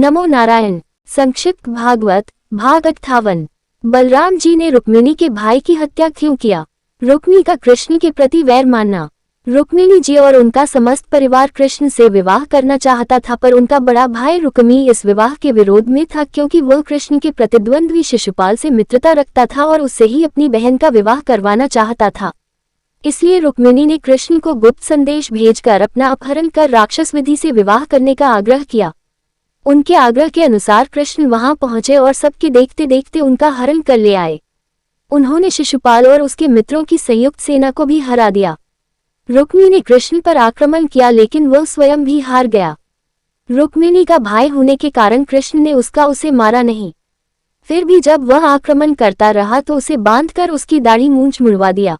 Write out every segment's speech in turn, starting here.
नमो नारायण। संक्षिप्त भागवत भाग 58। बलराम जी ने रुक्मिणी के भाई की हत्या क्यों किया? रुक्मिणी का कृष्ण के प्रति वैर मानना। रुक्मिणी जी और उनका समस्त परिवार कृष्ण से विवाह करना चाहता था, पर उनका बड़ा भाई रुक्मी इस विवाह के विरोध में था, क्योंकि वह कृष्ण के प्रतिद्वंद्वी शिशुपाल से मित्रता रखता था और उससे ही अपनी बहन का विवाह करवाना चाहता था। इसलिए रुक्मिणी ने कृष्ण को गुप्त संदेश भेजकर अपना अपहरण कर राक्षस विधि से विवाह करने का आग्रह किया। उनके आग्रह के अनुसार कृष्ण वहां पहुंचे और सबके देखते देखते उनका हरण कर ले आए। उन्होंने शिशुपाल और उसके मित्रों की संयुक्त सेना को भी हरा दिया। रुक्मिणी ने कृष्ण पर आक्रमण किया, लेकिन वह स्वयं भी हार गया। रुक्मिणी का भाई होने के कारण कृष्ण ने उसे मारा नहीं। फिर भी जब वह आक्रमण करता रहा तो उसे बांधकर उसकी दाढ़ी मूंछ मुड़वा दिया।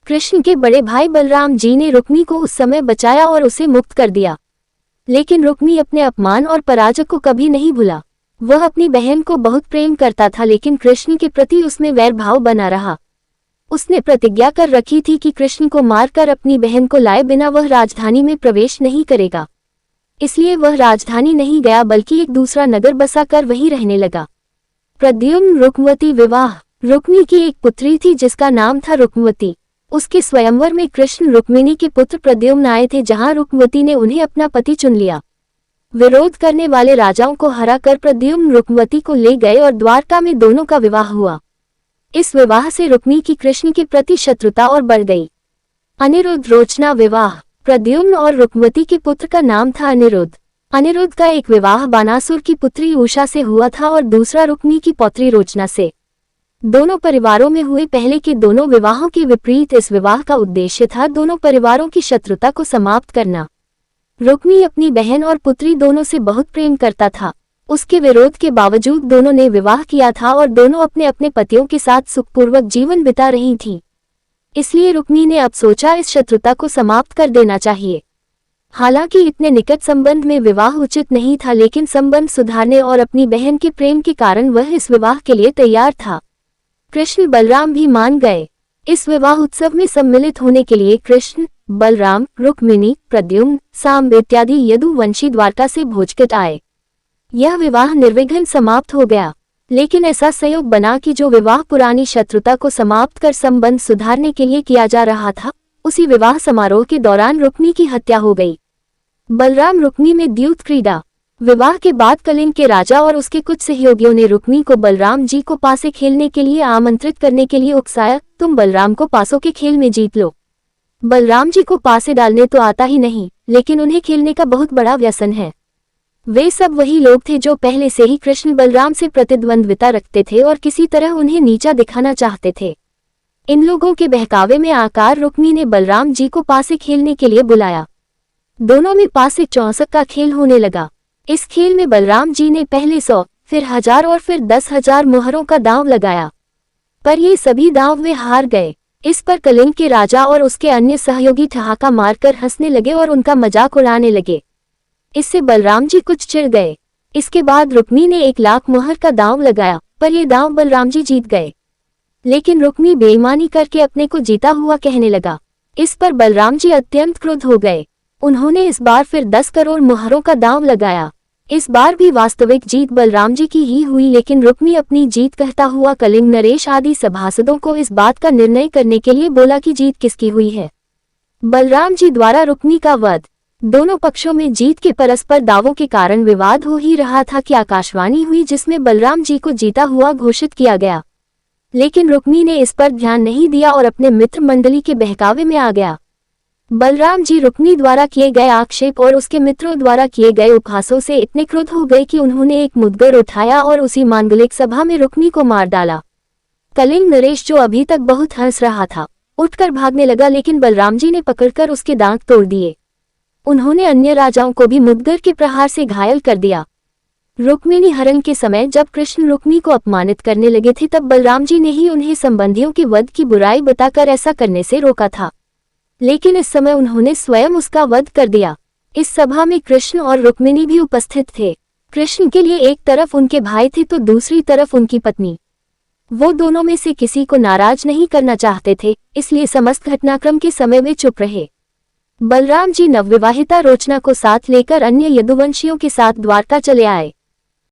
कृष्ण के बड़े भाई बलराम जी ने रुक्मिणी को उस समय बचाया और उसे मुक्त कर दिया। लेकिन रुक्मिणी अपने अपमान और पराजय को कभी नहीं भूला। वह अपनी बहन को बहुत प्रेम करता था, लेकिन कृष्ण के प्रति उसमें वैर भाव बना रहा। उसने प्रतिज्ञा कर रखी थी कि कृष्ण को मारकर अपनी बहन को लाए बिना वह राजधानी में प्रवेश नहीं करेगा। इसलिए वह राजधानी नहीं गया, बल्कि एक दूसरा नगर बसा कर वहीं रहने लगा। प्रद्युम्न रुक्मवती विवाह। रुक्मिणी की एक पुत्री थी जिसका नाम था रुक्मवती। उसके स्वयंवर में कृष्ण रुक्मिणी के पुत्र प्रद्युम्न आए थे, जहां रुक्मवती ने उन्हें अपना पति चुन लिया। विरोध करने वाले राजाओं को हराकर प्रद्युम्न रुक्मवती को ले गए और द्वारका में दोनों का विवाह हुआ। इस विवाह से रुक्मिणी की कृष्ण के प्रति शत्रुता और बढ़ गई। अनिरुद्ध रोचना विवाह। प्रद्युम्न और रुक्मवती के पुत्र का नाम था अनिरुद्ध। अनिरुद्ध का एक विवाह बानासुर की पुत्री उषा से हुआ था और दूसरा रुक्मिणी की पौत्री रोचना से। दोनों परिवारों में हुए पहले के दोनों विवाहों के विपरीत इस विवाह का उद्देश्य था दोनों परिवारों की शत्रुता को समाप्त करना। रुक्मिणी अपनी बहन और पुत्री दोनों से बहुत प्रेम करता था। उसके विरोध के बावजूद दोनों ने विवाह किया था और दोनों अपने अपने पतियों के साथ सुखपूर्वक जीवन बिता रही थीं। इसलिए रुक्मिणी ने अब सोचा इस शत्रुता को समाप्त कर देना चाहिए। हालांकि इतने निकट संबंध में विवाह उचित नहीं था, लेकिन संबंध सुधारने और अपनी बहन के प्रेम के कारण वह इस विवाह के लिए तैयार था। कृष्ण बलराम भी मान गए। इस विवाह उत्सव में सम्मिलित होने के लिए कृष्ण, बलराम, रुक्मिणी, प्रद्युम्न, सांब इत्यादि यदुवंशी द्वारका से भोजकट आए। यह विवाह निर्विघ्न समाप्त हो गया। लेकिन ऐसा संयोग बना कि जो विवाह पुरानी शत्रुता को समाप्त कर संबंध सुधारने के लिए किया जा रहा था, उसी विवाह समारोह के दौरान रुक्मिणी की हत्या हो गई। बलराम रुक्मिणी में द्यूत क्रीड़ा। विवाह के बाद कलिंग के राजा और उसके कुछ सहयोगियों ने रुक्मिणी को बलराम जी को पासे खेलने के लिए आमंत्रित करने के लिए उकसाया। तुम बलराम को पासों के खेल में जीत लो। बलराम जी को पासे डालने तो आता ही नहीं, लेकिन उन्हें खेलने का बहुत बड़ा व्यसन है। वे सब वही लोग थे जो पहले से ही कृष्ण बलराम से प्रतिद्वंद्विता रखते थे और किसी तरह उन्हें नीचा दिखाना चाहते थे। इन लोगों के बहकावे में आकर रुक्मिणी ने बलराम जी को पासे खेलने के लिए बुलाया। दोनों में पासे चौसक का खेल होने लगा। इस खेल में बलराम जी ने पहले 100, फिर 1000 और फिर 10,000 मुहरों का दांव लगाया, पर ये सभी दांव वे हार गए। इस पर कलिंग के राजा और उसके अन्य सहयोगी ठहाका मारकर हंसने लगे और उनका मजाक उड़ाने लगे। इससे बलराम जी कुछ चिढ़ गए। इसके बाद रुक्मिणी ने 1,00,000 मुहर का दांव लगाया, पर ये दांव बलराम जी जीत गए। लेकिन रुक्मिणी बेईमानी करके अपने को जीता हुआ कहने लगा। इस पर बलराम जी अत्यंत क्रुद्ध हो गए। उन्होंने इस बार फिर 10 करोड़ मुहरों का दांव लगाया। इस बार भी वास्तविक जीत बलराम जी की ही हुई, लेकिन रुक्मिणी अपनी जीत कहता हुआ कलिंग, नरेश आदि सभासदों को इस बात का निर्णय करने के लिए बोला कि जीत किसकी हुई है। बलराम जी द्वारा रुक्मिणी का वध। दोनों पक्षों में जीत के परस्पर दावों के कारण विवाद हो ही रहा था कि आकाशवाणी हुई, जिसमें बलराम जी को जीता हुआ घोषित किया गया। लेकिन रुक्मिणी ने इस पर ध्यान नहीं दिया और अपने मित्र मंडली के बहकावे में आ गया। बलराम जी रुक्मिणी द्वारा किए गए आक्षेप और उसके मित्रों द्वारा किए गए उपहासों से इतने क्रुद्ध हो गए कि उन्होंने एक मुदगर उठाया और उसी मांगलिक सभा में रुक्मिणी को मार डाला। कलिंग नरेश, जो अभी तक बहुत हंस रहा था, उठकर भागने लगा, लेकिन बलराम जी ने पकड़कर उसके दांत तोड़ दिए। उन्होंने अन्य राजाओं को भी मुदगर के प्रहार से घायल कर दिया। रुक्मिणी हरण के समय जब कृष्ण रुक्मिणी को अपमानित करने लगे थे, तब बलराम जी ने ही उन्हें संबंधियों के वध की बुराई बताकर ऐसा करने से रोका था। लेकिन इस समय उन्होंने स्वयं उसका वध कर दिया। इस सभा में कृष्ण और रुक्मिणी भी उपस्थित थे। कृष्ण के लिए एक तरफ उनके भाई थे तो दूसरी तरफ उनकी पत्नी। वो दोनों में से किसी को नाराज नहीं करना चाहते थे, इसलिए समस्त घटनाक्रम के समय वे चुप रहे। बलराम जी नवविवाहिता रोचना को साथ लेकर अन्य यदुवंशियों के साथ द्वारका चले आए।